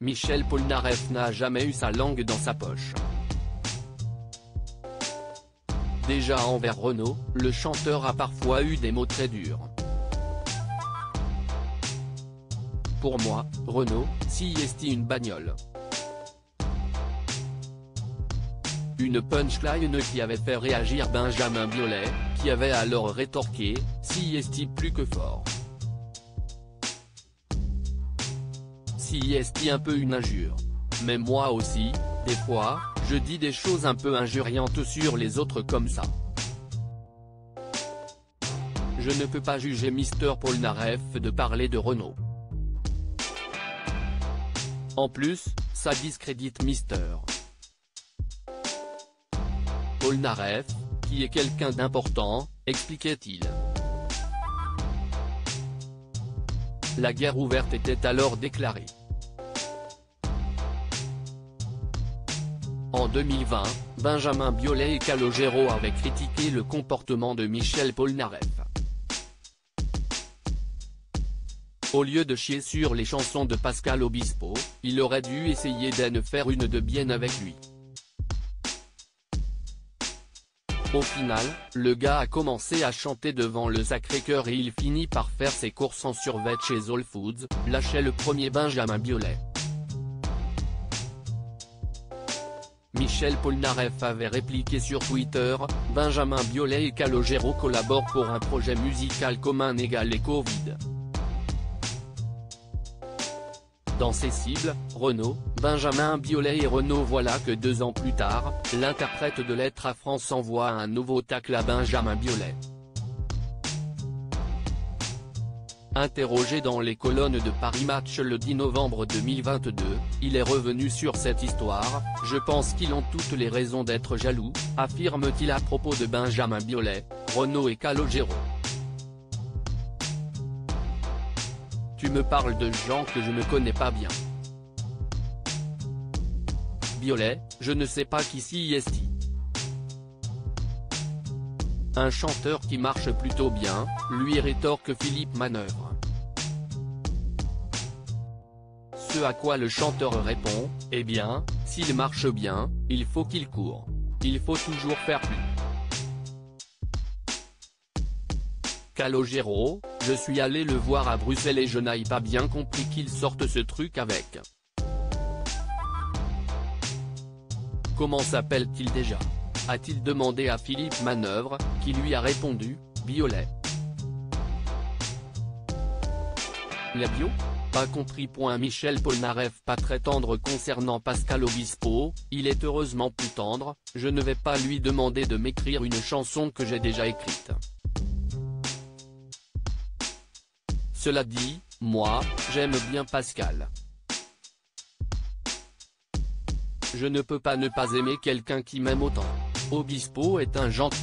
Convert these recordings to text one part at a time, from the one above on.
Michel Polnareff n'a jamais eu sa langue dans sa poche. Déjà envers Renaud, le chanteur a parfois eu des mots très durs. Pour moi, Renaud, si est une bagnole. Une punchline qui avait fait réagir Benjamin Biolay, qui avait alors rétorqué, si est plus que fort. Si est un peu une injure. Mais moi aussi, des fois, je dis des choses un peu injuriantes sur les autres comme ça. Je ne peux pas juger Mr Polnareff de parler de Renaud. En plus, ça discrédite Mr Polnareff, qui est quelqu'un d'important, expliquait-il. La guerre ouverte était alors déclarée. En 2020, Benjamin Biolay et Calogero avaient critiqué le comportement de Michel Polnareff. Au lieu de chier sur les chansons de Pascal Obispo, il aurait dû essayer d'en faire une de bien avec lui. Au final, le gars a commencé à chanter devant le Sacré-Cœur et il finit par faire ses courses en survêt chez All Foods, lâchait le premier Benjamin Biolay. Michel Polnareff avait répliqué sur Twitter, Benjamin Biolay et Calogero collaborent pour un projet musical commun = Covid. Dans ses cibles, Renaud, Benjamin Biolay et Renaud. Voilà que 2 ans plus tard, l'interprète de Lettres à France envoie un nouveau tacle à Benjamin Biolay. Interrogé dans les colonnes de Paris Match le 10 novembre 2022, il est revenu sur cette histoire. Je pense qu'ils ont toutes les raisons d'être jaloux, affirme-t-il à propos de Benjamin Biolay, Renaud et Calogero. Tu me parles de gens que je ne connais pas bien. Biolay, je ne sais pas qui si est. Un chanteur qui marche plutôt bien, lui rétorque Philippe Manœuvre. Ce à quoi le chanteur répond, eh bien, s'il marche bien, il faut qu'il court. Il faut toujours faire plus. Calogero, je suis allé le voir à Bruxelles et je n'ai pas bien compris qu'il sorte ce truc avec. Comment s'appelle-t-il déjà ? A-t-il demandé à Philippe Manœuvre, qui lui a répondu, Biolay. La bio ? Pas compris. Michel Polnareff pas très tendre concernant Pascal Obispo, il est heureusement plus tendre, je ne vais pas lui demander de m'écrire une chanson que j'ai déjà écrite. Cela dit, moi, j'aime bien Pascal. Je ne peux pas ne pas aimer quelqu'un qui m'aime autant. Obispo est un gentil.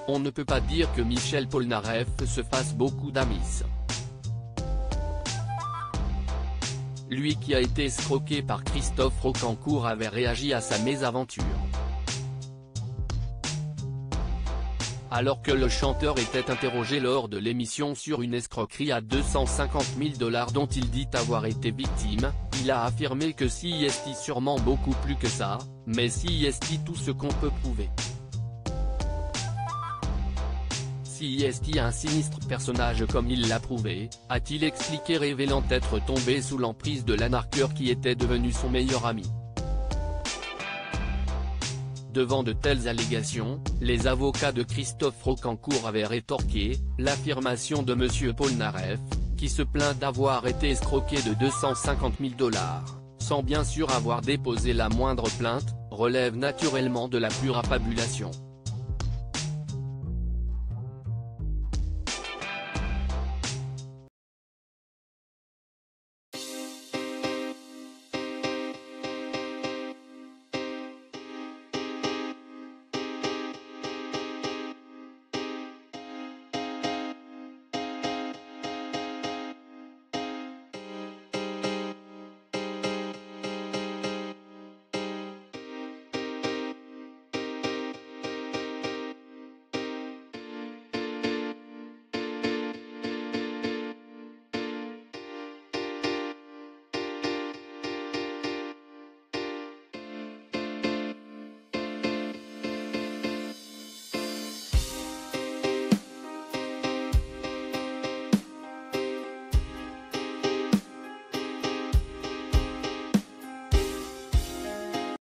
On ne peut pas dire que Michel Polnareff se fasse beaucoup d'amis. Lui qui a été escroqué par Christophe Rocancourt avait réagi à sa mésaventure. Alors que le chanteur était interrogé lors de l'émission sur une escroquerie à 250 000 $ dont il dit avoir été victime, il a affirmé que si est sûrement beaucoup plus que ça, mais si est tout ce qu'on peut prouver. Si est un sinistre personnage comme il l'a prouvé, a-t-il expliqué, révélant être tombé sous l'emprise de l'arnaqueur qui était devenu son meilleur ami. Devant de telles allégations, les avocats de Christophe Rocancourt avaient rétorqué, l'affirmation de M. Polnareff, qui se plaint d'avoir été escroqué de 250 000 $, sans bien sûr avoir déposé la moindre plainte, relève naturellement de la pure affabulation.